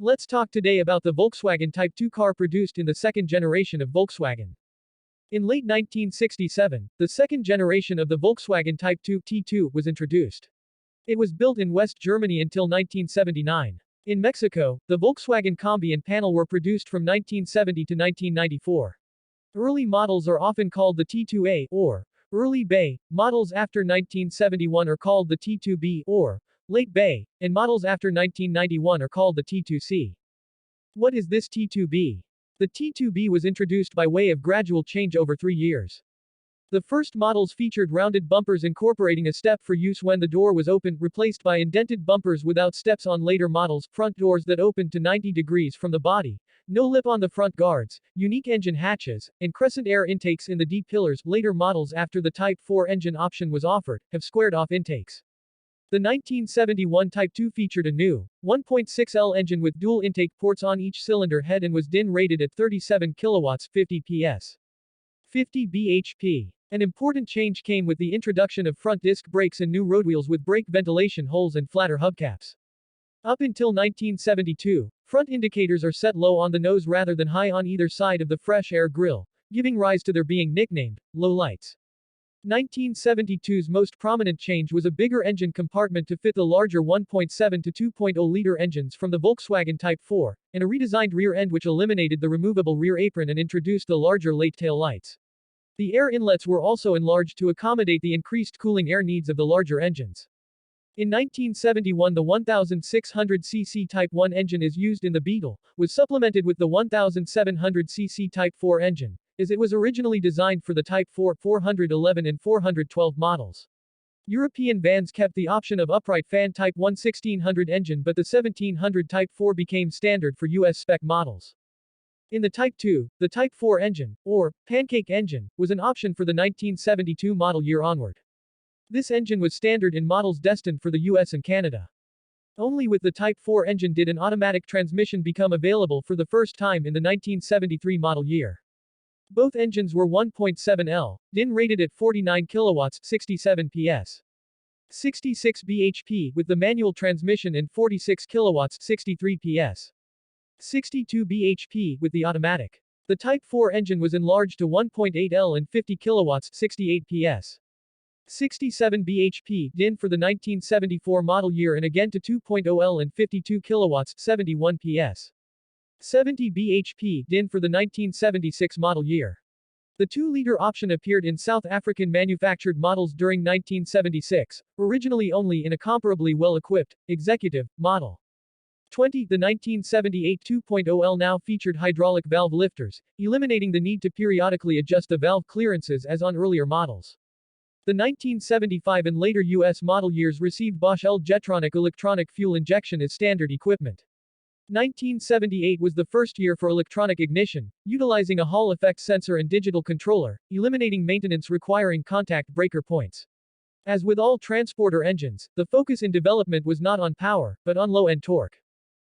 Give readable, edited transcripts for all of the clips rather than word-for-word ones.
Let's talk today about the Volkswagen Type 2 car produced in the second generation of Volkswagen. In late 1967, the second generation of the Volkswagen Type 2 T2 was introduced. It was built in West Germany until 1979. In Mexico, the Volkswagen Combi and panel were produced from 1970 to 1994. Early models are often called the T2A, or Early Bay. Models after 1971 are called the T2B, or Late Bay, and models after 1991 are called the T2C. What is this T2B? The T2B was introduced by way of gradual change over 3 years. The first models featured rounded bumpers incorporating a step for use when the door was open, replaced by indented bumpers without steps on later models, front doors that opened to 90 degrees from the body, no lip on the front guards, unique engine hatches, and crescent air intakes in the D pillars. Later models after the Type 4 engine option was offered, have squared-off intakes. The 1971 Type 2 featured a new 1.6L engine with dual intake ports on each cylinder head and was DIN rated at 37 kilowatts, 50 PS. 50 bhp. An important change came with the introduction of front disc brakes and new roadwheels with brake ventilation holes and flatter hubcaps. Up until 1972, front indicators are set low on the nose rather than high on either side of the fresh air grille, giving rise to their being nicknamed low lights. 1972's most prominent change was a bigger engine compartment to fit the larger 1.7 to 2.0-liter engines from the Volkswagen Type 4, and a redesigned rear end which eliminated the removable rear apron and introduced the larger late tail lights. The air inlets were also enlarged to accommodate the increased cooling air needs of the larger engines. In 1971 the 1600cc Type 1 engine is used in the Beetle, was supplemented with the 1700cc Type 4 engine, as it was originally designed for the Type 4, 411 and 412 models. European vans kept the option of upright fan Type 1 1600 engine, but the 1700 Type 4 became standard for US spec models. In the Type 2, the Type 4 engine, or pancake engine, was an option for the 1972 model year onward. This engine was standard in models destined for the US and Canada. Only with the Type 4 engine did an automatic transmission become available for the first time in the 1973 model year. Both engines were 1.7L, DIN rated at 49 kilowatts, 67 PS. 66 bhp with the manual transmission and 46 kilowatts, 63 PS. 62 bhp with the automatic. The Type 4 engine was enlarged to 1.8L and 50 kilowatts, 68 PS. 67 bhp DIN for the 1974 model year and again to 2.0L and 52 kilowatts, 71 PS. 70 bhp DIN for the 1976 model year. The 2-liter option appeared in South African manufactured models during 1976, originally only in a comparably well-equipped, executive, model. 20. The 1978 2.0L now featured hydraulic valve lifters, eliminating the need to periodically adjust the valve clearances as on earlier models. The 1975 and later US model years received Bosch L-Jetronic electronic fuel injection as standard equipment. 1978 was the first year for electronic ignition, utilizing a Hall effect sensor and digital controller, eliminating maintenance requiring contact breaker points. As with all transporter engines, the focus in development was not on power, but on low-end torque.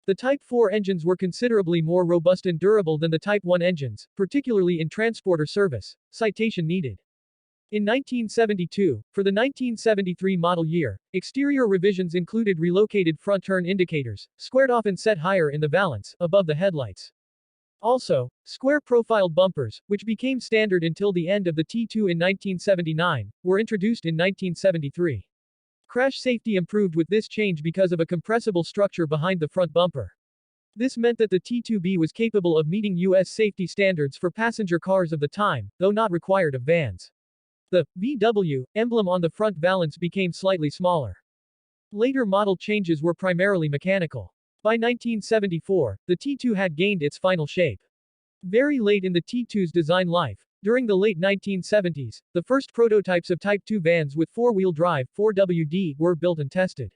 The Type 4 engines were considerably more robust and durable than the Type 1 engines, particularly in transporter service. Citation needed. In 1972, for the 1973 model year, exterior revisions included relocated front turn indicators, squared off and set higher in the valance, above the headlights. Also, square-profiled bumpers, which became standard until the end of the T2 in 1979, were introduced in 1973. Crash safety improved with this change because of a compressible structure behind the front bumper. This meant that the T2B was capable of meeting US safety standards for passenger cars of the time, though not required of vans. The VW emblem on the front valance became slightly smaller. Later model changes were primarily mechanical. By 1974, the T2 had gained its final shape. Very late in the T2's design life, during the late 1970s, the first prototypes of Type 2 vans with four-wheel drive 4WD were built and tested.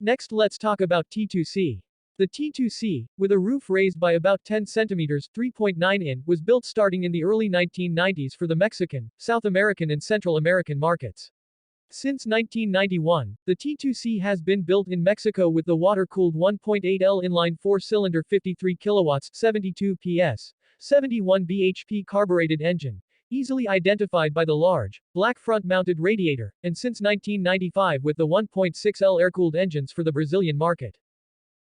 Next let's talk about T2C. The T2C, with a roof raised by about 10 centimeters 3.9 in, was built starting in the early 1990s for the Mexican, South American and Central American markets. Since 1991, the T2C has been built in Mexico with the water-cooled 1.8L inline 4-cylinder 53 kilowatts 72 PS, 71 bhp carbureted engine, easily identified by the large, black front-mounted radiator, and since 1995 with the 1.6L air-cooled engines for the Brazilian market.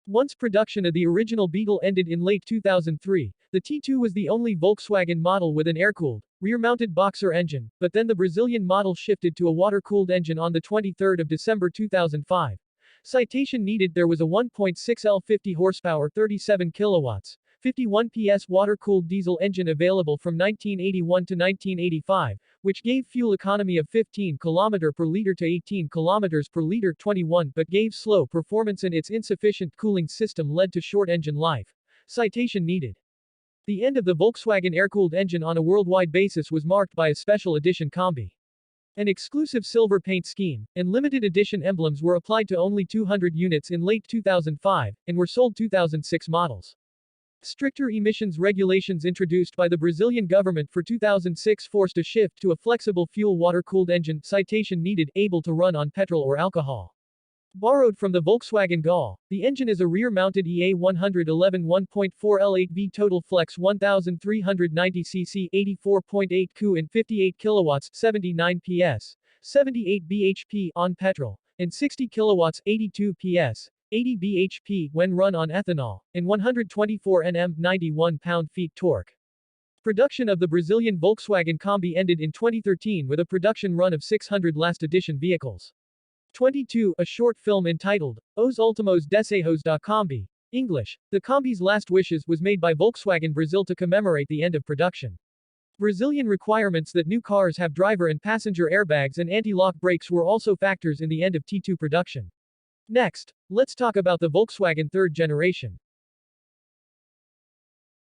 Once production of the original Beetle ended in late 2003, the T2 was the only Volkswagen model with an air-cooled, rear-mounted boxer engine, but then the Brazilian model shifted to a water-cooled engine on the 23rd of December 2005. Citation needed. There was a 1.6L 50 horsepower 37 kilowatts, 51 PS water-cooled diesel engine available from 1981 to 1985, which gave fuel economy of 15 km per liter to 18 km per liter 21 but gave slow performance and its insufficient cooling system led to short engine life. Citation needed. The end of the Volkswagen air-cooled engine on a worldwide basis was marked by a special edition combi. An exclusive silver paint scheme, and limited edition emblems were applied to only 200 units in late 2005, and were sold 2006 models. Stricter emissions regulations introduced by the Brazilian government for 2006 forced a shift to a flexible fuel water-cooled engine, citation needed, able to run on petrol or alcohol. Borrowed from the Volkswagen Gol, the engine is a rear-mounted EA 111 1.4 L8V total flex 1390 cc 84.8 cu and 58 kilowatts 79 PS, 78 bhp on petrol, and 60 kilowatts 82 PS, 80 bhp when run on ethanol, and 124 Nm 91 pound-feet torque. Production of the Brazilian Volkswagen Combi ended in 2013 with a production run of 600 last edition vehicles. 22. A short film entitled, Os Últimos Desejos da Combi, English, The Combi's Last Wishes, was made by Volkswagen Brazil to commemorate the end of production. Brazilian requirements that new cars have driver and passenger airbags and anti-lock brakes were also factors in the end of T2 production. Next, let's talk about the Volkswagen third generation.